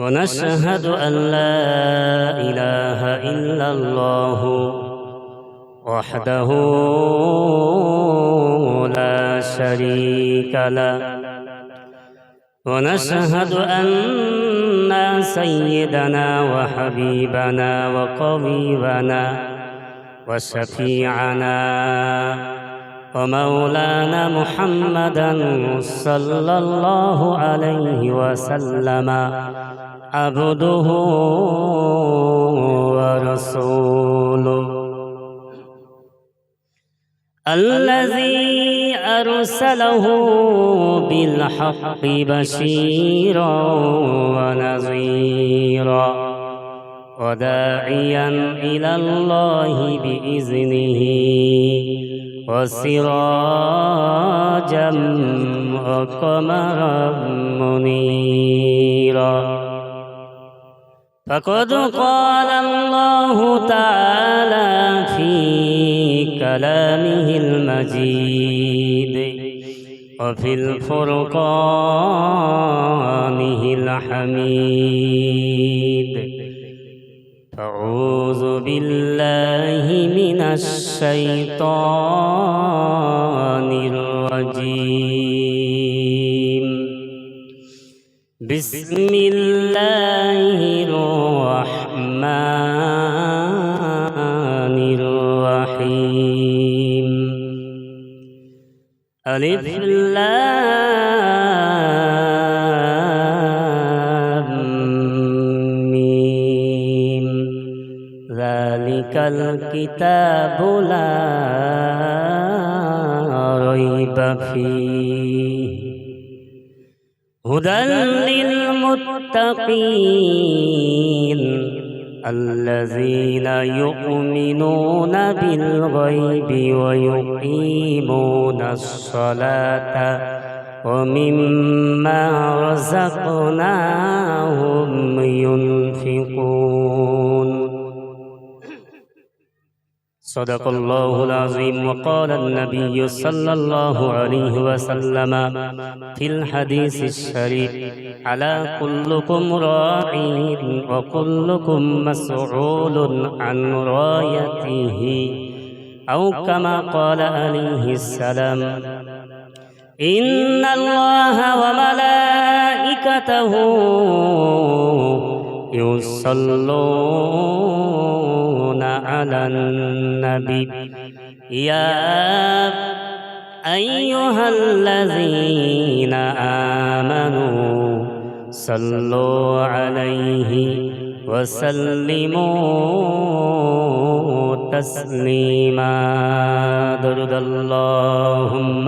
ونشهد أن لا إله إلا الله وحده لا شريك له ونشهد أن سيدنا وحبيبنا وقريبنا وشفيعنا ومولانا محمدا صلى الله عليه وسلم عبده ورسوله الذي أرسله بالحق بشيرا ونذيرا وداعيا إلى الله بإذنه وسراجا وقمرا منيرا فقد قال الله تعالى في كلامه المجيد وفي الفرقانه الحميد أعوذ بالله من الشيطان الرجيم بسم الله الرحمن الرحيم ألف لام ميم ذلك الكتاب لا ريب فيه هدى للمتقين الذين يؤمنون بالغيب ويقيمون الصلاة ومما رزقناهم ينفقون صدق الله العظيم وقال النبي صلى الله عليه وسلم في الحديث الشريف على كلكم راع وكلكم مسؤول عن رايته أو كما قال عليه السلام إن الله وملائكته يصلون على النبي يا أيها الذين آمنوا صلوا عليه وسلموا تسليما درد اللهم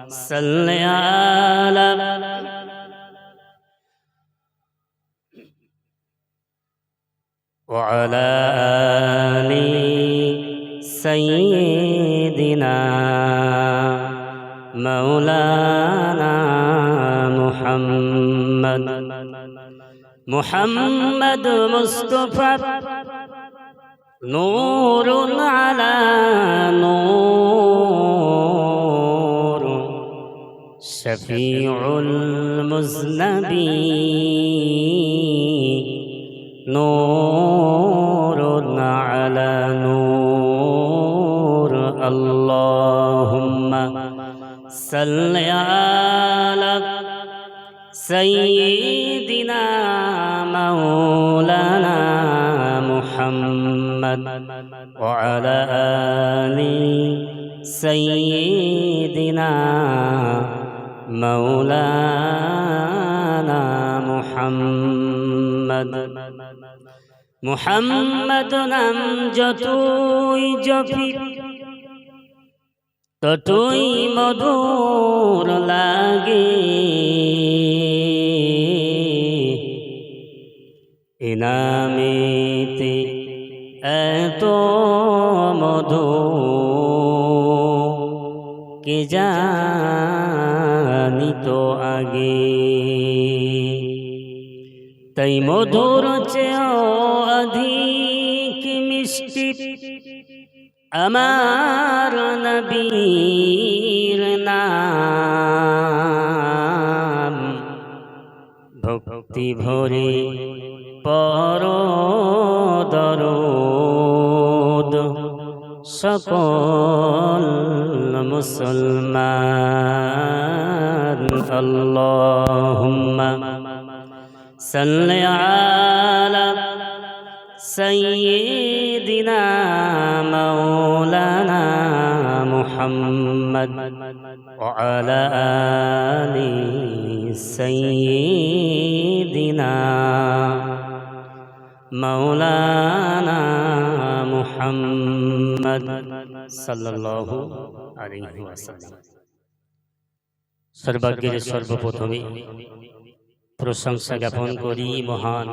صل على وعلى آل سيدنا مولانا محمد مصطفى نور على نور شفيع المذنبين نور على نور اللهم صل على سيدنا مولانا محمد وعلى آل سيدنا مولانا محمد নাম যতই জপি ততই মধুর লাগে এ নামেতে এত মধু কে জানিত আগে তাই মধুর চেয়েও অধিক মিষ্টি আমার নবীর নাম ভক্তি ভক্তি ভরে পর দরুদ সকল মুসলমান। আল্লাহুম্মা সাল্লি আলা সাইয়্যিদিনা মাওলানা মুহাম্মদ ওয়া আলা আলি সাইয়্যিদিনা মাওলানা মুহাম্মদ সাল্লাল্লাহু আলাইহি ওয়াসাল্লাম। সর্বাগ্যের সর্বপ্রথমে প্রশংসা জ্ঞাপন করি মহান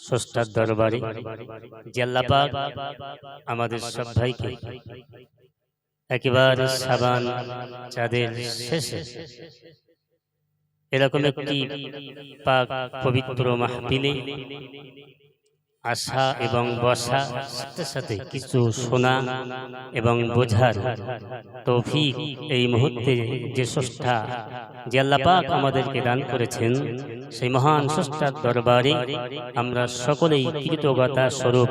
স্রষ্টার দরবারে যে আল্লাহ পাক আমাদের সব ভাইকে একেবারে সাবান চাঁদের শেষে এরকম একটি পাক পবিত্র মাহফিলে আসা এবং বসা, সাথে সাথে কিছু শোনা এবং বোঝার তৌফিক এই মুহূর্তে যে স্রষ্টা যে আল্লাহ পাক আমাদেরকে দান করেছেন, সেই মহান স্রষ্টার দরবারে আমরা সকলেই কৃতজ্ঞতা স্বরূপ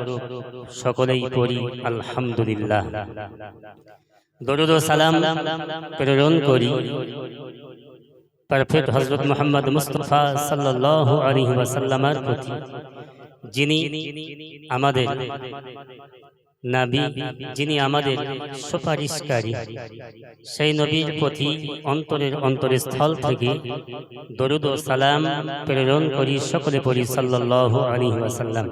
সকলেই পড়ি আলহামদুলিল্লাহ। দরুদ ও সালাম প্রেরণ করি পারফেক্ট হযরত মুহাম্মদ মুস্তাফা সাল্লাল্লাহু আলাইহি ওয়াসাল্লামের প্রতি, যিনি আমাদের নবী, যিনি আমাদের সুপারিশকারী। সেই নবীর প্রতি অন্তরের অন্তরস্থল থেকে দরুদ ও সালাম প্রেরণ করি, সকলে পড়ি সাল্লাল্লাহু আলাইহি ওয়াসাল্লাম।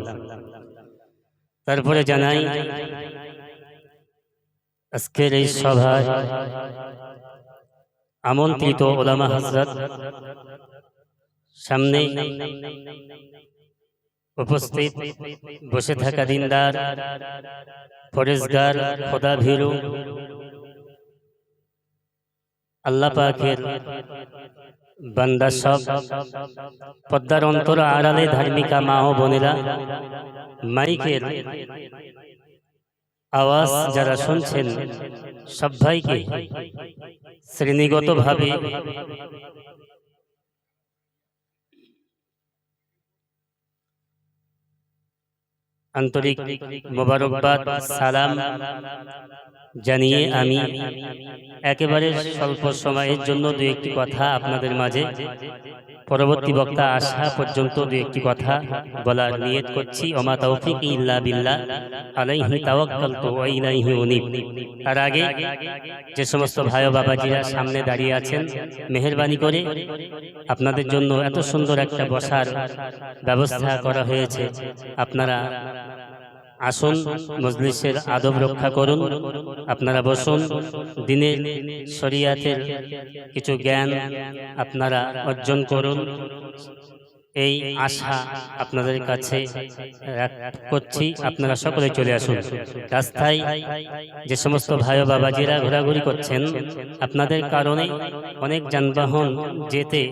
তারপরে জানাই আজকের এই সভায় আমন্ত্রিত ওলামা হযরত, সামনে উপস্থিত বসে থাকা দিনদার পরেশগার খোদা ভীরু আল্লাহ পাকের বান্দা সব, পদ্মার অন্তর আড়ালে ধার্মিকা মা ও বোনেরা, মাইকের আওয়াজ যারা শুনছেন, সব ভাইকে শ্রেণীগতভাবে আন্তরিক মোবারকবাদ সালাম জানিয়ে আমি একেবারে স্বল্প সময়ের জন্য দু একটি কথা আপনাদের মাঝে পরবর্তী বক্তা আসা পর্যন্ত দু একটি কথা বলার নিয়ত করছি। ওমা তৌফিক ইল্লা বিল্লাহ, আলাইহি তাওয়াক্কালতু ওয়া ইলাইহি উনীব। তার আগে যে সমস্ত ভাই ও বাবাজিরা সামনে দাঁড়িয়ে আছেন, মেহেরবানি করে আপনাদের জন্য এত সুন্দর একটা বসার ব্যবস্থা করা হয়েছে, আপনারা আসুন, মজলিসের আদব রক্ষা করুন, আপনারা বসুন, দিনের শরিয়াতের কিছু জ্ঞান আপনারা অর্জন করুন, এই আশা আপনাদের কাছে করছি। আপনারা সকলে চলে আসুন। রাস্তায় যে সমস্ত ভাই ও বাবাজিরা ঘোরাঘুরি করছেন, আপনাদের কারণে অনেক যানবাহন যেতে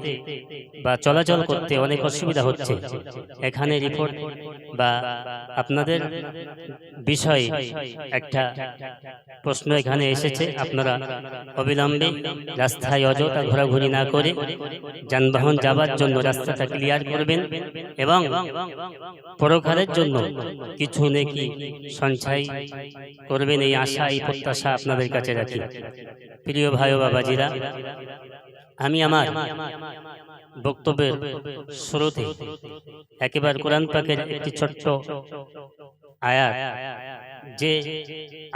বা চলাচল করতে অনেক অসুবিধা হচ্ছে। এখানে রিপোর্ট বা আপনাদের বিষয়ে একটা প্রশ্ন এখানে এসেছে, আপনারা অবিলম্বে রাস্তায় অযথা ঘোরাঘুরি না করে যানবাহন যাবার জন্য রাস্তাটা ক্লিয়ার করবেন এবং পরকালের জন্য কিছু নেকি সঞ্চয় করবেন, এই আশা এই প্রত্যাশা আপনাদের কাছে রাখি। প্রিয় ভাই ও বাবাজিরা, আমি আমার বক্তব্যের শুরুতে একেবারে কোরআন পাকের একটি ছোট্ট আয়াত, যে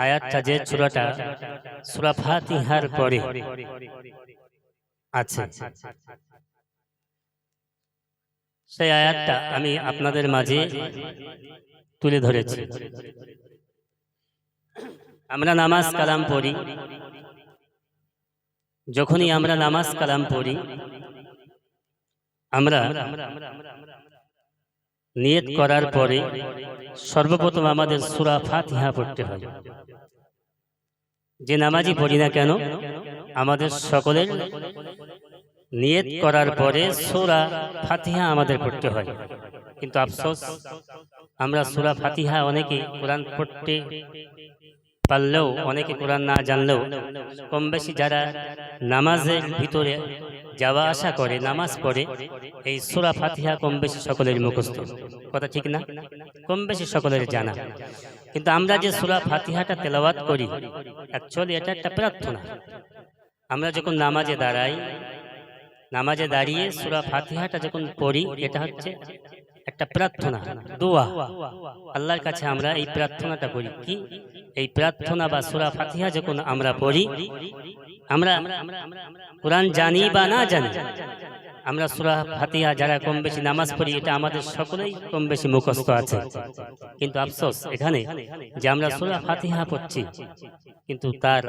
আয়াতটা যে সূরাটা সূরা ফাতিহার পরে আছে, সেই আয়াতটা আমি আপনাদের মাঝে তুলে ধরেছি। আমরা নামাজ কালাম পড়ি, যখনই আমরা নামাজ কালাম পড়ি, আমরা নিয়ত করার পরে সর্বপ্রথম আমাদের সূরা ফাতিহা পড়তে হয়। যে নামাজি পড়ি না কেন, আমাদের সকলের নিয়ত করার পরে সূরা ফাতিহা আমাদের পড়তে হয়। কিন্তু আফসোস, আমরা সূরা ফাতিহা অনেকে কোরআন পড়তে পারলেও, অনেকে কোরআন না জানলেও কম বেশি যারা নামাজের ভিতরে যাওয়া আসা করে, নামাজ পড়ে, এই সূরা ফাতিহা কম বেশি সকলের মুখস্থ। কথা ঠিক না? কম বেশি সকলের জানা। কিন্তু আমরা যে সূরা ফাতিহাটা তেলাওয়াত করি, অ্যাকচুয়ালি এটা একটা প্রার্থনা। আমরা যখন নামাজে দাঁড়াই, নামাজে দাঁড়িয়ে সূরা ফাতিহাটা যখন পড়ি, এটা হচ্ছে একটা প্রার্থনা, দোয়া। আল্লাহর কাছে আমরা এই প্রার্থনাটা করি। কি এই প্রার্থনা বা সূরা ফাতিহা যখন আমরা পড়ি, আমরা কোরআন জানি বা না জানি, আমরা সূরা ফাতিহা যারা কম বেশি নামাজ পড়ি, এটা আমাদের সকলেই কম বেশি মুখস্থ আছে। কিন্তু আফসোস এখানে যে আমরা সূরা ফাতিহা পড়ছি, কিন্তু তার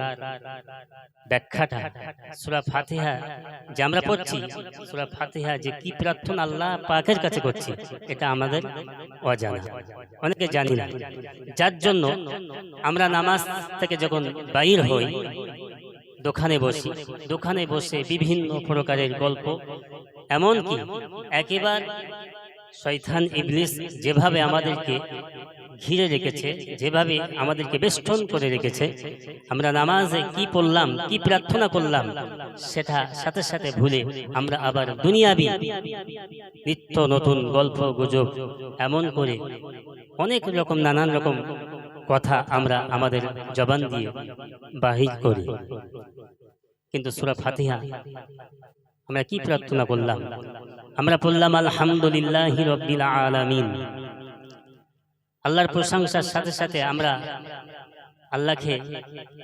ব্যাখ্যাটা, সূরা ফাতিহা যে আমরা পড়ছি, সূরা ফাতিহা যে কি প্রার্থনা আল্লাহ পাকের কাছে করছি, এটা আমাদের অজানা, অনেকে জানি না। যার জন্য আমরা নামাজ থেকে যখন বাইর হই, দোকানে বসে বিভিন্ন প্রকারের গল্প, এমনকি একেবারে শয়তান ইবলিস যেভাবে আমাদেরকে ঘিরে রেখেছে, যেভাবে আমাদেরকে বেষ্টন করে রেখেছে, আমরা নামাজে কি পড়লাম, কি প্রার্থনা করলাম, সেটা সাথে সাথে ভুলে আমরা আবার দুনিয়াবি নিত্য নতুন গল্প গুজব, এমন করে অনেক রকম নানান রকম কথা আমরা আমাদের জবান দিয়ে বাহির করি। কিন্তু সূরা ফাতিহা আমরা কি প্রার্থনা করলাম? আমরা পড়লাম আলহামদুলিল্লাহি রাব্বিল আলামিন। আল্লাহর প্রশংসার সাথে সাথে আমরা আল্লাহকে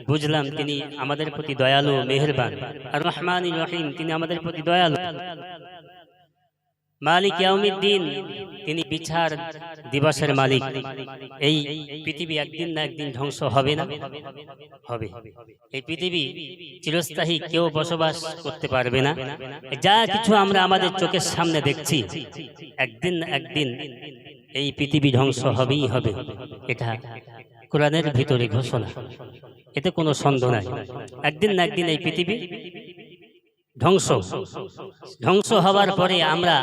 বুঝলাম তিনি আমাদের প্রতি দয়ালু, মেহেরবান। আর রহমানির রহিম, তিনি আমাদের প্রতি দয়ালু। মালিক ইয়াউমিদ্দিন, তিনি বিচার দিবসের মালিক। এই পৃথিবী একদিন না একদিন ধ্বংস হবে না? হবে। এই পৃথিবী চিরস্থায়ী, কেউ বসবাস করতে পারবে না। যা কিছু আমরা আমাদের চোখের সামনে দেখছি, একদিন না একদিন এই পৃথিবী ধ্বংস হবেই হবে। এটা কোরআনের ভিতরে ঘোষণা, এতে কোনো সন্দেহ নাই। একদিন না একদিন এই পৃথিবী ধ্বংস হওয়ার পরে আমরা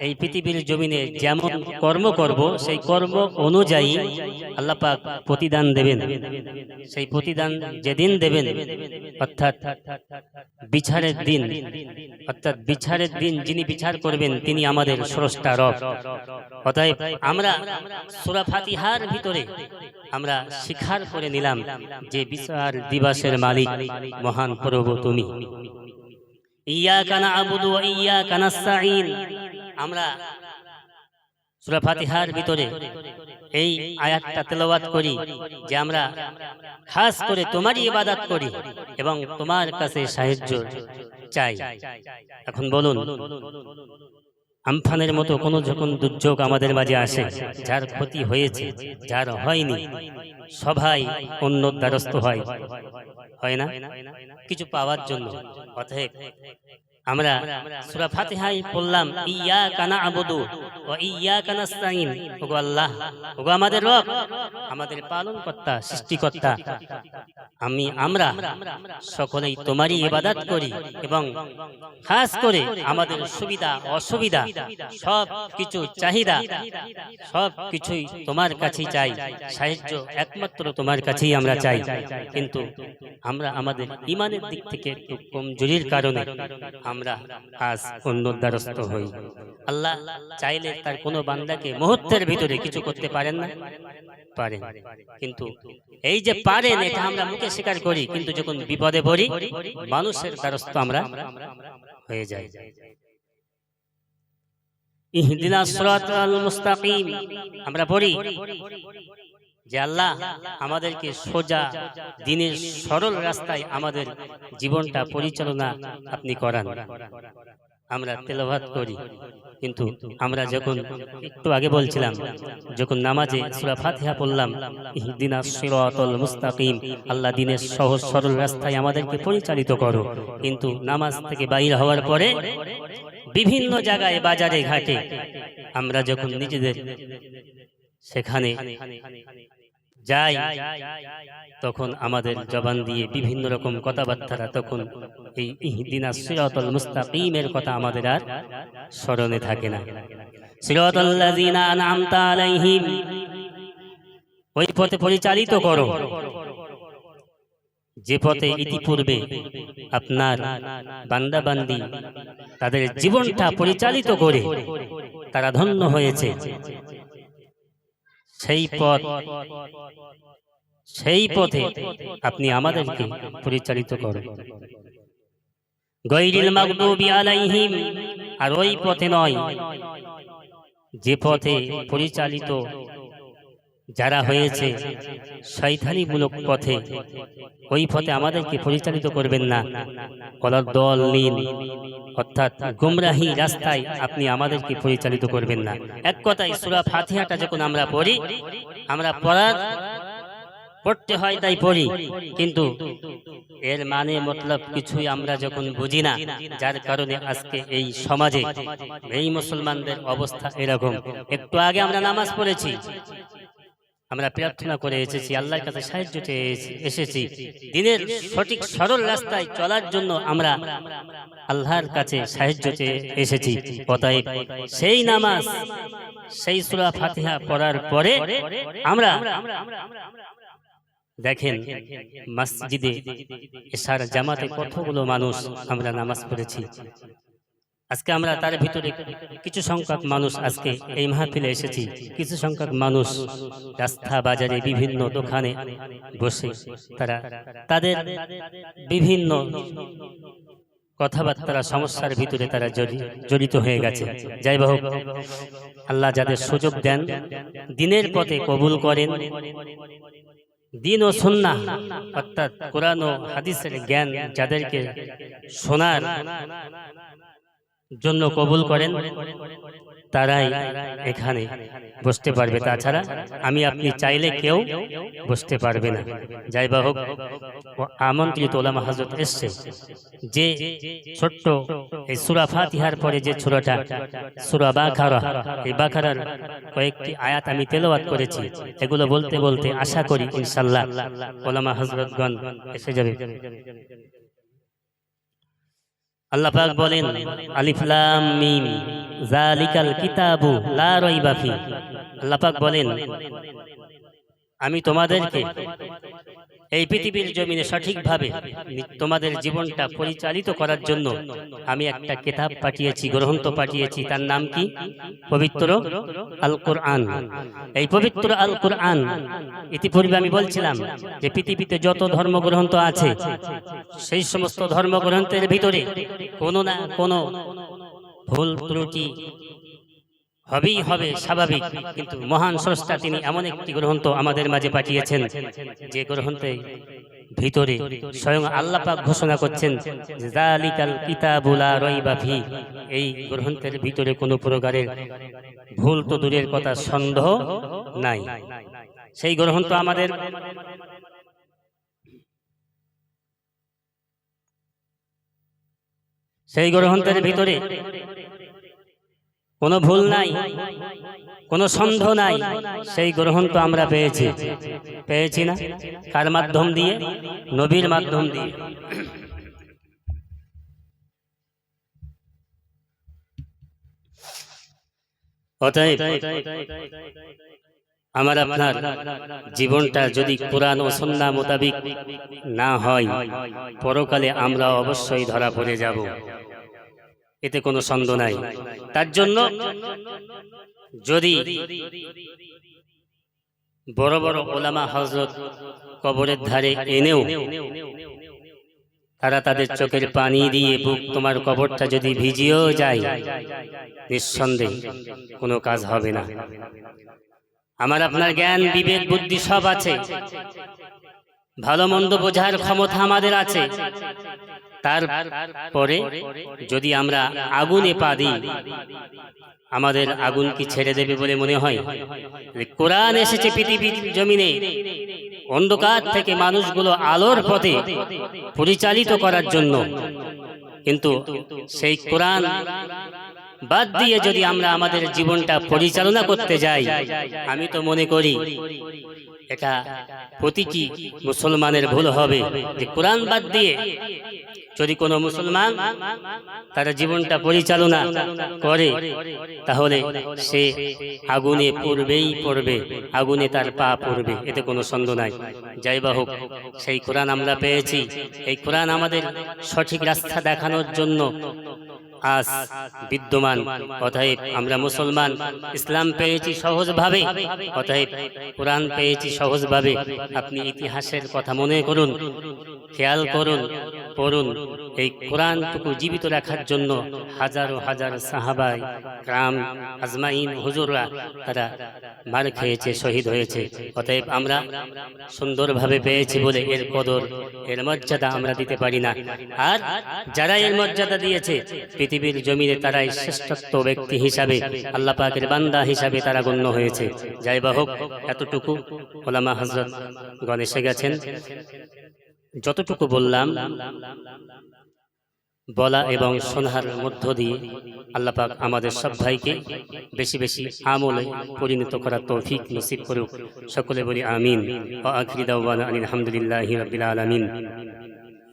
এই পৃথিবীর জমিনে যেমন কর্ম করব, সেই কর্ম অনুযায়ী আল্লাহ পাক প্রতিদান দেবেন। সেই প্রতিদান যেদিন দেবেন, অর্থাৎ বিচারের দিন, যিনি বিচার করবেন তিনি আমাদের স্রষ্টা রব। অতএব আমরা সূরা ফাতিহার ভিতরে আমরা স্বীকার করে নিলাম যে বিচার দিবসের মালিক মহান প্রভু তুমি। ইয়াকা না'বুদু ওয়া ইয়াকা নাস্তাঈন। আমরা সূরা ফাতিহার ভিতরে এই আয়াতটা তেলাওয়াত করি যে আমরা খাস করে তোমারই ইবাদত করি এবং তোমার কাছে সাহায্য চাই। এখন বলুন, আমফানের মতো কোনো যখন দুর্যোগ আমাদের মাঝে আসে, যার ক্ষতি হয়েছে, যার হয়নি, সবাই অন্যর দ্বারস্থ হয় না কিছু পাওয়ার জন্য। অতএব আমরা সূরা ফাতিহায় পড়লাম ইয়াকা না'বুদু ওয়া ইয়াকা নাস্তাঈন। ওগো আল্লাহ, ওগো আমাদের রব, আমাদের পালনকর্তা, সৃষ্টিকর্তা, আমরা সকলেই তোমারই ইবাদত করি এবং খাস করে আমাদের সুবিধা অসুবিধা সব কিছু চাহিদা সব কিছুই তোমার কাছেই চাই, সাহায্য একমাত্র তোমার কাছেই আমরা চাই। কিন্তু আমরা আমাদের ঈমানের দিক থেকে একটু কমজোরির কারণে আমরা আজ অন্যর দ্বারস্থ হই। আল্লাহ চাইলে তার কোনো বান্দাকে মুহূর্তের ভিতরে কিছু করতে পারেন না? পারেন। কিন্তু এই যে পারেন, এটা আমরা মুখে স্বীকার করি, কিন্তু যখন বিপদে পড়ি মানুষের দ্বারস্থ আমরা হয়ে যাই। ইহদিনাস সিরাতাল মুস্তাকিম আমরা পড়ি যে আল্লাহ আমাদেরকে সোজা দ্বীনের সরল রাস্তায় আমাদের জীবনটা পরিচালনা আপনি করান। আমরা তেলাওয়াত করি, কিন্তু আমরা যখন একটু আগে বলছিলাম, যখন নামাজে সূরা ফাতিহা পড়লাম ইহদিনাস সিরাতাল মুস্তাকিম, আল্লাহ দ্বীনের সহজ সরল রাস্তায় আমাদেরকে পরিচালিত করো, কিন্তু নামাজ থেকে বাইর হওয়ার পরে বিভিন্ন জায়গায় বাজারে ঘাটে আমরা যখন নিজেদের সেখানে যাই, তখন আমাদের জবান দিয়ে বিভিন্ন রকম কথাবার্তা, তখন এই ইহদিনাস সিরাতাল মুস্তাকিমের কথা আমাদের আর স্মরণে থাকে না। সিরাতাল লাযিনা আন'আমতা আলাইহিম ওই পথে পরিচালিত করো যে পথে ইতিপূর্বে আপনার বান্দাবান্দি তাদের জীবনটা পরিচালিত করে তারা ধন্য হয়েছে। সেই পথে আপনি আমাদেরকে পরিচালিত করুন। গায়রিল মাগদুবি আলাইহিম, আর ওই পথে নয় যে পথে পরিচালিত যারা হয়েছে শয়তানিমূলক পথে, ওই পথে আমাদেরকে পরিচালিত করবেন না। ওয়ালাদ-দাল্লিন, অর্থাৎ গুমরাহি রাস্তায় আপনি আমাদেরকে পরিচালিত করবেন না। এক কথায় সূরা ফাতিহাটা যখন আমরা পড়ি, আমরা পড়তে হয় তাই পড়ি, কিন্তু এর মানে মতলব কিছুই আমরা যখন বুঝি না, যার কারণে আজকে এই সমাজে এই মুসলমানদের অবস্থা এরকম। একটু আগে আমরা নামাজ পড়েছি, আমরা প্রার্থনা করে এসেছি, আল্লাহর কাছে সাহায্য চেয়ে এসেছি, দিনের সঠিক সরল রাস্তায় চলার জন্য আমরা আল্লাহর কাছে সাহায্য চেয়ে এসেছি। অতএব সেই নামাজ, সেই সূরা ফাতিহা পড়ার পরে আমরা দেখেন মসজিদে এশার জামাতে কতগুলো মানুষ আমরা নামাজ পড়েছি। আজকে আমরা তার ভিতরে কিছু সংখ্যক মানুষ আজকে এই মাহফিলে এসেছি, কিছু সংখ্যক মানুষ রাস্তা বাজারে বিভিন্ন দোকানে বসে তারা তাদের বিভিন্ন কথাবার্তা সমস্যার ভিতরে তারা জড়িত হয়ে গেছে। যাই হোক, আল্লাহ যাদের সুযোগ দেন, দিনের পথে কবুল করেন, দিন ও সুন্নাহ অর্থাৎ কোরআন ও হাদিসের জ্ঞান যাদেরকে শোনার জন্য কবুল করেন, তারাই এখানে বসতে পারবে। তাছাড়া আমি আপনি চাইলে কেউ বসতে পারবে না। যাই বা হোক, আমন্ত্রিত ওলামা হযরত এসছে যে ছোট্ট এই সূরা ফাতিহার পরে যে সূরাটা সূরা বাকারা, এই বাকারার কয়েকটি আয়াত আমি তেলাওয়াত করেছি। এগুলো বলতে বলতে আশা করি ইনশাআল্লাহ ওলামা হযরতগণ এসে যাবে। আল্লাহ পাক বলেন, আলিফ লাম মিম যালিকাল কিতাবু লা রাইবা ফি। আল্লাহ পাক বলেন, আমি তোমাদেরকে এই পৃথিবীর জমিনে সঠিকভাবে তোমাদের জীবনটা পরিচালিত করার জন্য আমি একটা কিতাব পাঠিয়েছি, গ্রন্থ পাঠিয়েছি। তার নাম কি? পবিত্র আল কোরআন। এই পবিত্র আল কোরআন, ইতিপূর্বে আমি বলছিলাম যে পৃথিবীতে যত ধর্মগ্রন্থ আছে, সেই সমস্ত ধর্মগ্রন্থের ভিতরে কোনো না কোনো ভুল ত্রুটি হবেই হবে, স্বাভাবিক। কিন্তু মহান স্রষ্টা তিনি এমন একটি গ্রন্থ আমাদের মাঝে পাঠিয়েছেন, যে গ্রন্থের ভিতরে স্বয়ং আল্লাহ পাক ঘোষণা করছেন যে যালিকাল কিতাবু লা রাইবা ফি। এই গ্রন্থের ভিতরে কোনো প্রকারের ভুল তো দূরের কথা, সন্দেহ নাই। সেই গ্রন্থ আমাদের সেই গ্রন্থের ভিতরে কোনো ভুল নাই, কোনো সন্দেহ নাই। সেই গ্রন্থ আমরা পেয়েছি না? কার মাধ্যম দিয়ে? নবীর মাধ্যম দিয়ে। অতএব আমার আপনার জীবনটা যদি কোরআন ও সুন্নাহ মোতাবিক না হয়, পরকালে আমরা অবশ্যই ধরা পড়ে যাব, এতে কোনো সন্দেহ নাই। তার জন্য যদি বড় বড় ওলামা হযরত কবরের ধারে এনেও তারা তাদের চোখের পানি দিয়ে বুক তোমার কবরটা যদি ভিজিয়েও যায়, নিঃসন্দেহে কোনো কাজ হবে না। আমার আপনার জ্ঞান বিবেক বুদ্ধি সব আছে, ভালো মন্দ বোঝার ক্ষমতা আমাদের আছে। তারপরে যদি আমরা আগুনে পা দিই, আমাদের আগুন কি ছেড়ে দেবে বলে মনে হয়? কোরআন এসেছে পৃথিবীর জমিনে অন্ধকার থেকে মানুষগুলো আলোর পথে পরিচালিত করার জন্য, কিন্তু সেই কোরআন বাদ দিয়ে যদি আমরা আমাদের জীবনটা পরিচালনা করতে যাই, আমি তো মনে করি এটা প্রতিটি মুসলমানের ভুল হবে যে কোরআন বাদ দিয়ে যদি কোনো মুসলমান তার জীবনটা পরিচালনা করে তাহলে সে আগুনে পড়বেই পড়বে, আগুনে তার পা পড়বে, এতে কোনো সন্দেহ নাই। যাই বা হোক, সেই কোরআন আমরা পেয়েছি। এই কোরআন আমাদের সঠিক রাস্তা দেখানোর জন্য আজ বিদ্যমান। অতএব আমরা মুসলমান, ইসলাম পেয়েছি সহজভাবে, অতএব কোরআন পেয়েছি সহজভাবে। আপনি ইতিহাসের কথা মনে করুন, খেয়াল করুন, পড়ুন। এই কোরআনটুকু জীবিত রাখার জন্য হাজারো হাজার সাহাবাই রাম আজমাইন হুজুররা তারা মার খেয়েছে, শহীদ হয়েছে। অতএব আমরা সুন্দরভাবে পেয়েছি বলে এর কদর, এর মর্যাদা আমরা দিতে পারি না। আর যারা এর মর্যাদা দিয়েছে পৃথিবীর জমিনে, তারাই শ্রেষ্ঠত্ব ব্যক্তি হিসাবে, আল্লাহ পাকের বান্দা হিসাবে তারা গণ্য হয়েছে। যাই বা হোক, এতটুকু ওলামা হযরত গণ এসে গেছেন। যতটুকু বললাম, বলা এবং শোনার মধ্য দিয়ে আল্লাহ পাক আমাদের সব ভাইকে বেশি বেশি আমলে পরিণত করার তৌফিক নসিব করুক। সকলে বলি আমিন। ওয়া আখিরু দাওয়ানা আলহামদুলিল্লাহি রাব্বিল আলামিন।